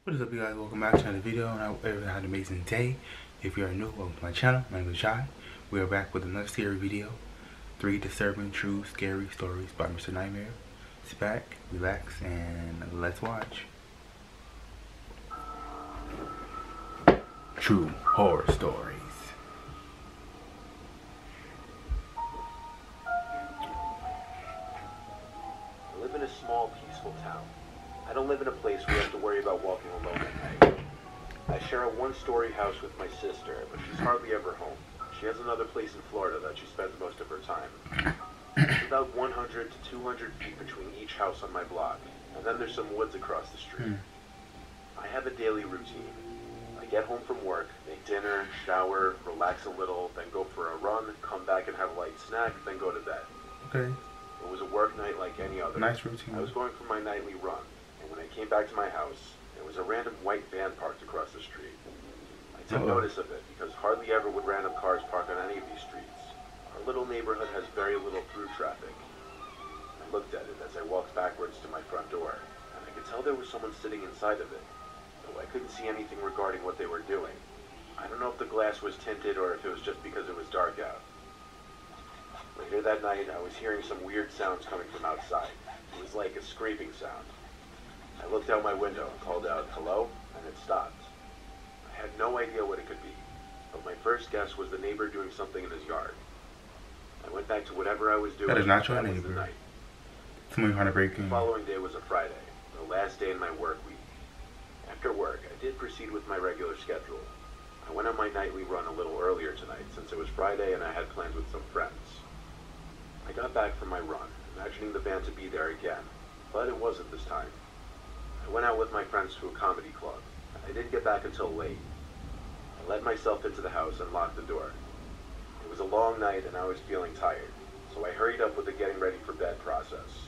What is up, you guys? Welcome back to another video, and I hope everyone had an amazing day. If you are new, welcome to my channel. My name is Jai. We are back with another scary video. 3 disturbing, true, scary stories by Mr.Nightmare. Sit back, relax, and let's watch. True horror stories. I live in a small, peaceful town. I don't live in a place where you have to worry about walking alone at night. I share a one-story house with my sister, but she's hardly ever home. She has another place in Florida that she spends most of her time. It's about 100 to 200 feet between each house on my block, and then there's some woods across the street. I have a daily routine. I get home from work, make dinner, shower, relax a little, then go for a run, come back and have a light snack, then go to bed. Okay. It was a work night like any other. Nice routine. I was going for my nightly run, and when I came back to my house, there was a random white van parked across the street. I took notice of it because hardly ever would random cars park on any of these streets. Our little neighborhood has very little through traffic. I looked at it as I walked backwards to my front door, and I could tell there was someone sitting inside of it, though I couldn't see anything regarding what they were doing. I don't know if the glass was tinted or if it was just because it was dark out. Later that night, I was hearing some weird sounds coming from outside. It was like a scraping sound. I looked out my window and called out, "Hello?" and it stopped. I had no idea what it could be, but my first guess was the neighbor doing something in his yard. I went back to whatever I was doing. That is not your was the neighbor. night. Someone trying to break in. The following day was a Friday, the last day in my work week. After work, I did proceed with my regular schedule. I went on my nightly run a little earlier tonight since it was Friday and I had plans with some friends. I got back from my run, imagining the van to be there again, but it wasn't this time. I went out with my friends to a comedy club, and I didn't get back until late. I let myself into the house and locked the door. It was a long night and I was feeling tired, so I hurried up with the getting ready for bed process.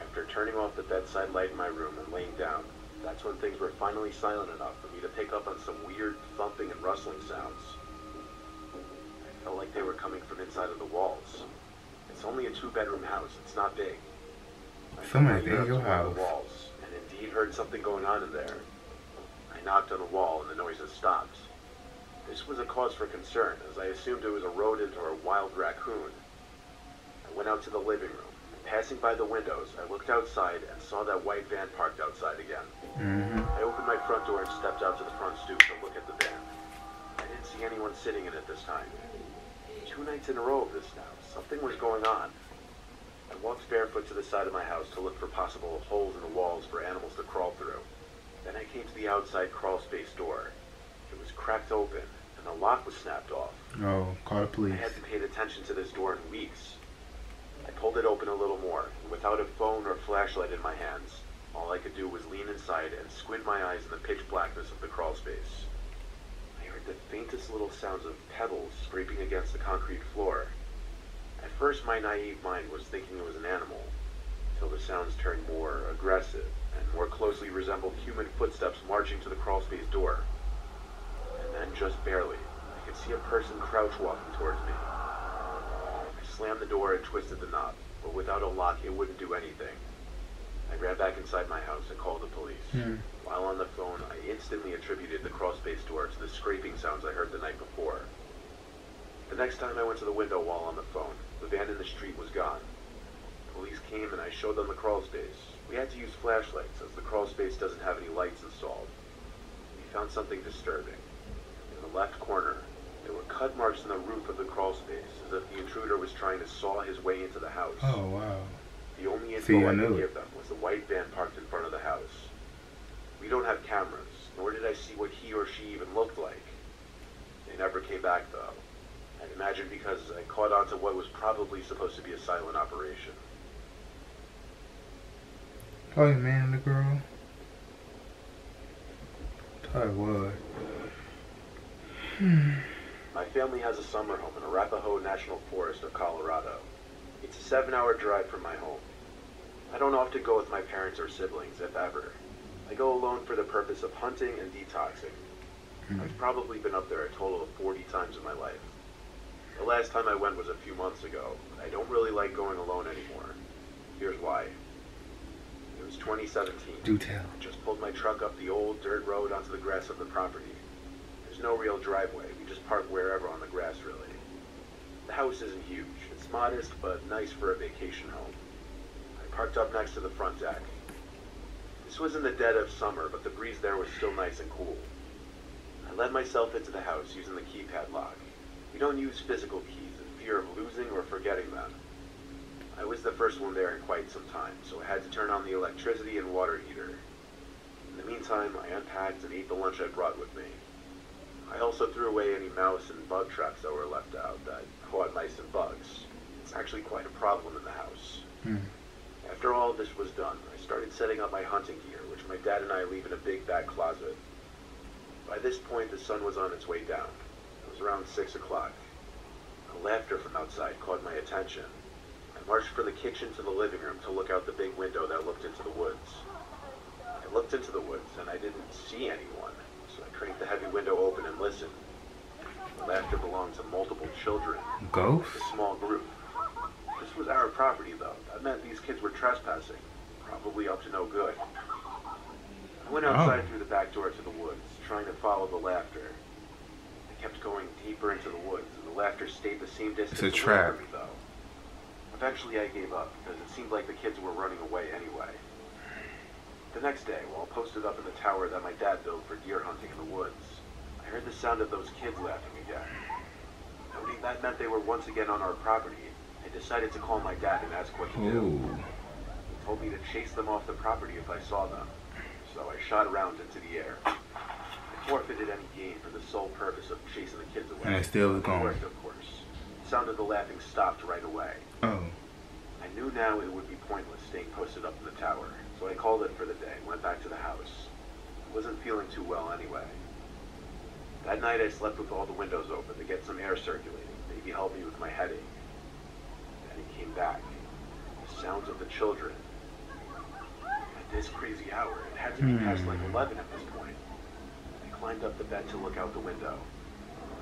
After turning off the bedside light in my room and laying down, that's when things were finally silent enough for me to pick up on some weird thumping and rustling sounds. I felt like they were coming from inside of the walls. It's only a two-bedroom house. It's not big. I Somebody's put my ear in up your to one of house. the walls, and indeed heard something going on in there. I knocked on the wall, and the noises stopped. This was a cause for concern, as I assumed it was a rodent or a wild raccoon. I went out to the living room, and passing by the windows, I looked outside and saw that white van parked outside again. I opened my front door and stepped out to the front stoop to look at the van. I didn't see anyone sitting in it this time. 2 nights in a row of this now. Something was going on. I walked barefoot to the side of my house to look for possible holes in the walls for animals to crawl through. Then I came to the outside crawl space door. It was cracked open, and the lock was snapped off. Oh, call the police. I hadn't paid attention to this door in weeks. I pulled it open a little more, and without a phone or flashlight in my hands, all I could do was lean inside and squint my eyes in the pitch blackness of the crawl space. I heard the faintest little sounds of pebbles scraping against the concrete floor. At first, my naive mind was thinking it was an animal, until the sounds turned more aggressive and more closely resembled human footsteps marching to the crawl space door. And then, just barely, I could see a person crouch walking towards me. I slammed the door and twisted the knob, but without a lock, it wouldn't do anything. I ran back inside my house and called the police. While on the phone, I instantly attributed the crawl space door to the scraping sounds I heard the night before. The next time I went to the window while on the phone, the van in the street was gone. Police came and I showed them the crawl space. We had to use flashlights as the crawl space doesn't have any lights installed. We found something disturbing. In the left corner, there were cut marks in the roof of the crawl space, as if the intruder was trying to saw his way into the house. Oh, wow. The only info I could give them was the white van parked in front of the house. We don't have cameras, nor did I see what he or she even looked like. They never came back, though. I'd imagine because I caught on to what was probably supposed to be a silent operation. Oh, the man and the girl. Thought it was. My family has a summer home in Arapahoe National Forest of Colorado. It's a 7-hour drive from my home. I don't often go with my parents or siblings, if ever. I go alone for the purpose of hunting and detoxing. I've probably been up there a total of 40 times in my life. The last time I went was a few months ago, but I don't really like going alone anymore. Here's why. It was 2017. Do tell. I just pulled my truck up the old dirt road onto the grass of the property. There's no real driveway. We just park wherever on the grass, really. The house isn't huge. It's modest, but nice for a vacation home. I parked up next to the front deck. This was in the dead of summer, but the breeze there was still nice and cool. I let myself into the house using the keypad lock. We don't use physical keys in fear of losing or forgetting them. I was the first one there in quite some time, so I had to turn on the electricity and water heater. In the meantime, I unpacked and ate the lunch I brought with me. I also threw away any mouse and bug traps that were left out that caught mice and bugs. It's actually quite a problem in the house. After all this was done, I started setting up my hunting gear, which my dad and I leave in a big back closet. By this point, the sun was on its way down. It was around 6 o'clock. The laughter from outside caught my attention. I marched from the kitchen to the living room to look out the big window that looked into the woods. I looked into the woods, and I didn't see anyone, so I cranked the heavy window open and listened. The laughter belonged to multiple children. Ghosts? A small group. This was our property, though. That meant these kids were trespassing, probably up to no good. I went outside through the back door to the woods, trying to follow the laughter. I kept going deeper into the woods, and the laughter stayed the same distance It's a trap. away from me, though. Eventually, I gave up, because it seemed like the kids were running away anyway. The next day, while posted up in the tower that my dad built for deer hunting in the woods, I heard the sound of those kids laughing again. Noting that meant they were once again on our property, I decided to call my dad and ask what to do. He told me to chase them off the property if I saw them, so I shot around into the air. I forfeited any gain for the sole purpose of chasing the kids away. And it still was gone. It worked, of course. The sound of the laughing stopped right away. I knew now it would be pointless staying posted up in the tower, so I called it for the day and went back to the house. I wasn't feeling too well anyway. That night I slept with all the windows open to get some air circulating, maybe help me with my headache. Then it came back. The sounds of the children. At this crazy hour, it had to be past like 11 at this point. I climbed up the bed to look out the window.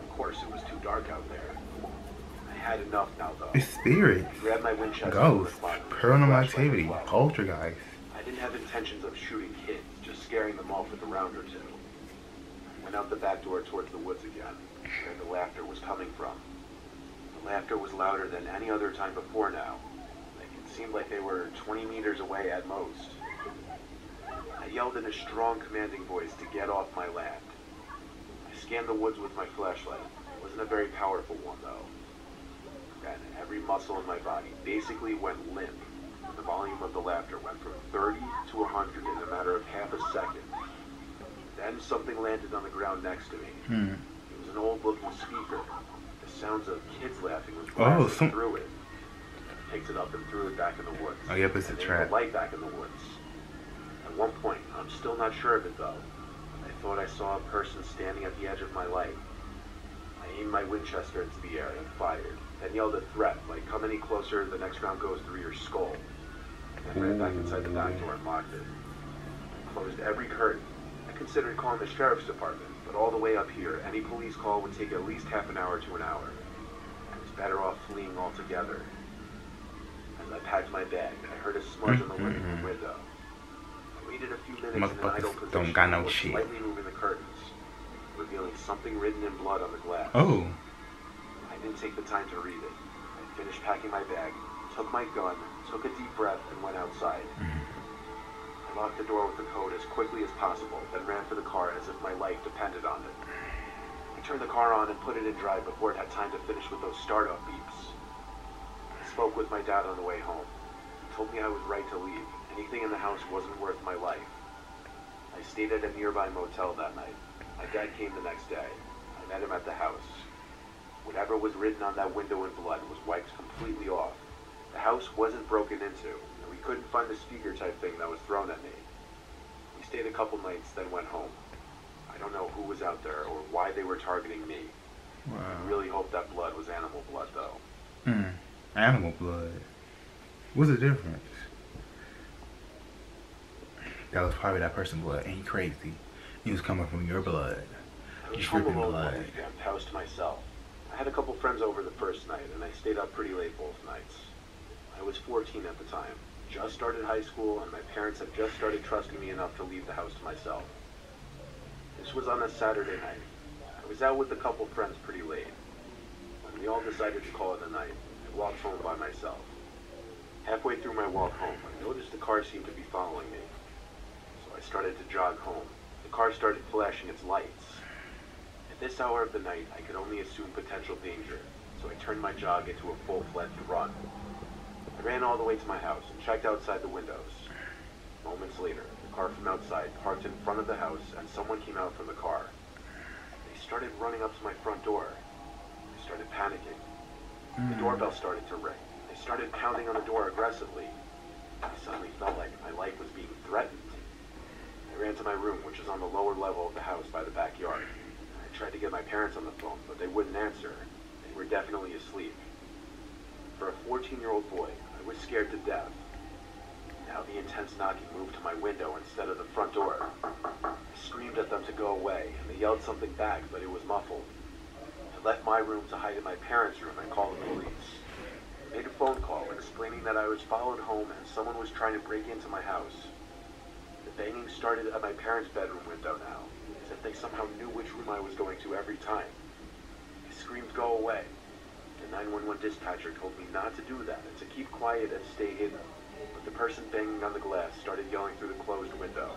Of course, it was too dark out there. I had enough now, though. It's spirits, I grabbed my Winchester, ghosts, paranormal activity, well. poltergeist. I didn't have intentions of shooting kids, just scaring them off with a round or two. I went out the back door towards the woods again, where the laughter was coming from. The laughter was louder than any other time before now. Like it seemed like they were 20 meters away at most. I yelled in a strong, commanding voice to get off my land. I scanned the woods with my flashlight. It wasn't a very powerful one, though. Then every muscle in my body basically went limp. The volume of the laughter went from 30 to 100 in a matter of half a second. Then something landed on the ground next to me. It was an old-looking speaker. The sounds of kids laughing was blasting through it. I picked it up and threw it back in the woods. Oh, yep, it's a trap. The light back in the woods. At one point, I'm still not sure of it though. I thought I saw a person standing at the edge of my light. I aimed my Winchester into the air and fired. Then yelled a threat, like, come any closer, the next round goes through your skull. Then ran back inside the back door and locked it. I closed every curtain. I considered calling the sheriff's department, but all the way up here, any police call would take at least half an hour to an hour. I was better off fleeing altogether. As I packed my bag, I heard a smudge on the living room window. I waited a few minutes in an idle position, don't got no shit. Slightly moving the curtains, revealing something written in blood on the glass. I didn't take the time to read it. I finished packing my bag, took my gun, took a deep breath, and went outside. I locked the door with the code as quickly as possible, then ran for the car as if my life depended on it. I turned the car on and put it in drive before it had time to finish with those startup beeps. I spoke with my dad on the way home. He told me I was right to leave. Anything in the house wasn't worth my life. I stayed at a nearby motel that night. My dad came the next day. I met him at the house. Whatever was written on that window in blood was wiped completely off. The house wasn't broken into, and we couldn't find the speaker type thing that was thrown at me. We stayed a couple nights, then went home. I don't know who was out there or why they were targeting me. I really hope that blood was animal blood, though. Animal blood? What's the difference? That was probably that person's blood. Ain't crazy. He was coming from your blood. I was home alone one weekend, house to myself. I had a couple friends over the first night, and I stayed up pretty late both nights. I was 14 at the time. just started high school, and my parents had just started trusting me enough to leave the house to myself. This was on a Saturday night. I was out with a couple friends pretty late. When we all decided to call it a night, I walked home by myself. Halfway through my walk home, I noticed the car seemed to be following me. So I started to jog home. The car started flashing its lights. At this hour of the night, I could only assume potential danger, so I turned my jog into a full-fledged run. I ran all the way to my house and checked outside the windows. Moments later, the car from outside parked in front of the house and someone came out from the car. They started running up to my front door. I started panicking. The doorbell started to ring. They started pounding on the door aggressively. I suddenly felt like my life was being threatened. I ran to my room, which is on the lower level of the house by the backyard. I tried to get my parents on the phone, but they wouldn't answer. They were definitely asleep. For a 14-year-old boy, I was scared to death. Now the intense knocking moved to my window instead of the front door. I screamed at them to go away, and they yelled something back, but it was muffled. I left my room to hide in my parents' room and called the police. I made a phone call explaining that I was followed home and someone was trying to break into my house. The banging started at my parents' bedroom window now, as if they somehow knew which room I was going to every time. I screamed, "Go away." The 911 dispatcher told me not to do that and to keep quiet and stay hidden. But the person banging on the glass started yelling through the closed window.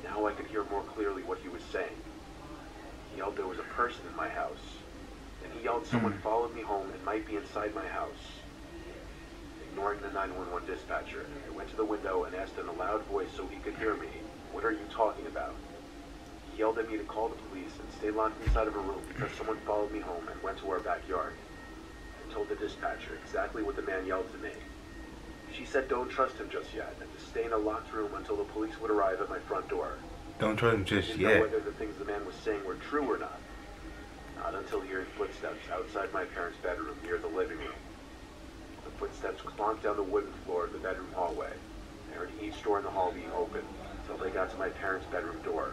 Now I could hear more clearly what he was saying. He yelled there was a person in my house. Then he yelled someone followed me home and might be inside my house. Ignoring the 911 dispatcher, I went to the window and asked in a loud voice so he could hear me, "What are you talking about?" He yelled at me to call the police and stay locked inside of a room because someone followed me home and went to our backyard. I told the dispatcher exactly what the man yelled to me. She said don't trust him just yet and to stay in a locked room until the police would arrive at my front door. Don't trust him just I didn't yet. know whether the things the man was saying were true or not. Not until hearing footsteps outside my parents' bedroom near the living room. The footsteps clonked down the wooden floor of the bedroom hallway. I heard each door in the hall being opened until they got to my parents' bedroom door.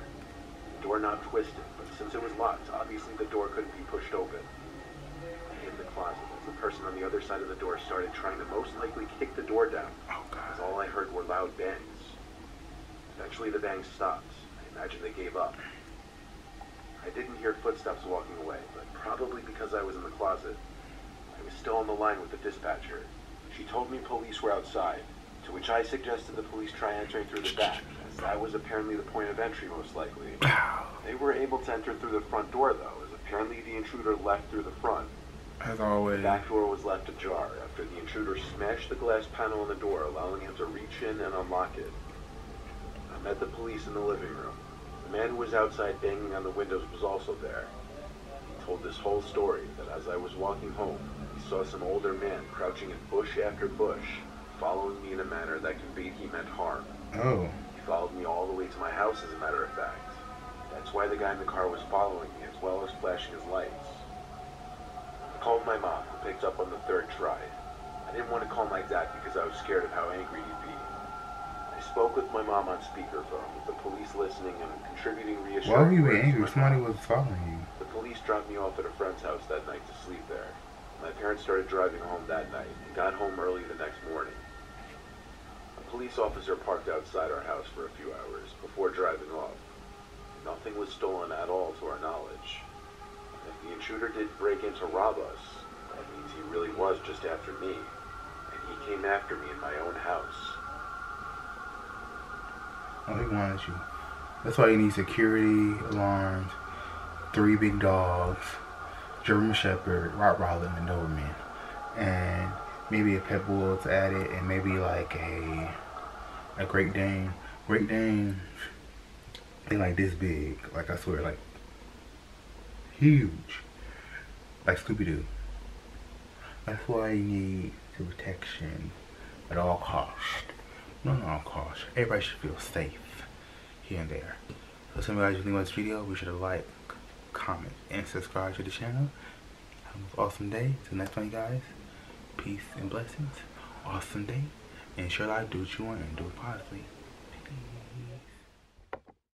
The doorknob twisted, but since it was locked, obviously the door couldn't be pushed open. I hid in the closet as the person on the other side of the door started trying to most likely kick the door down, as all I heard were loud bangs. Eventually the bangs stopped. I imagine they gave up. I didn't hear footsteps walking away, but probably because I was in the closet. I was still on the line with the dispatcher. She told me police were outside, to which I suggested the police try entering through the back, as that was apparently the point of entry most likely. They were able to enter through the front door though, as apparently the intruder left through the front. As always. The back door was left ajar after the intruder smashed the glass panel on the door, allowing him to reach in and unlock it. I met the police in the living room. The man who was outside banging on the windows was also there. He told this whole story that as I was walking home, he saw some older man crouching in bush after bush, following me in a manner that conveyed he meant harm. Oh. He followed me all the way to my house, as a matter of fact. That's why the guy in the car was following me, as well as flashing his lights. I called my mom, who picked up on the third try. I didn't want to call my dad because I was scared of how angry he'd be. I spoke with my mom on speakerphone, with the police listening and contributing reassurance. Why were you angry? Somebody was following you. The police dropped me off at a friend's house that night to sleep there. My parents started driving home that night and got home early the next morning. A police officer parked outside our house for a few hours before driving off. Nothing was stolen at all to our knowledge. If the intruder did break in to rob us, that means he really was just after me, and he came after me in my own house. Oh, he wanted you. That's why you need security, alarms, 3 big dogs, German Shepherd, Rottweiler, and Doberman, and maybe a pit bull to add it, and maybe like a Great Dane. Great Danes, they like this big, like I swear, like huge, like Scooby-Doo. That's why you need the protection at all costs. Not at all costs. Everybody should feel safe here and there. So some of you guys really want this video, be sure to like, comment, and subscribe to the channel. Have an awesome day. Till next time, guys. Peace and blessings. Awesome day. And sure life, do what you want and do it positively. Peace.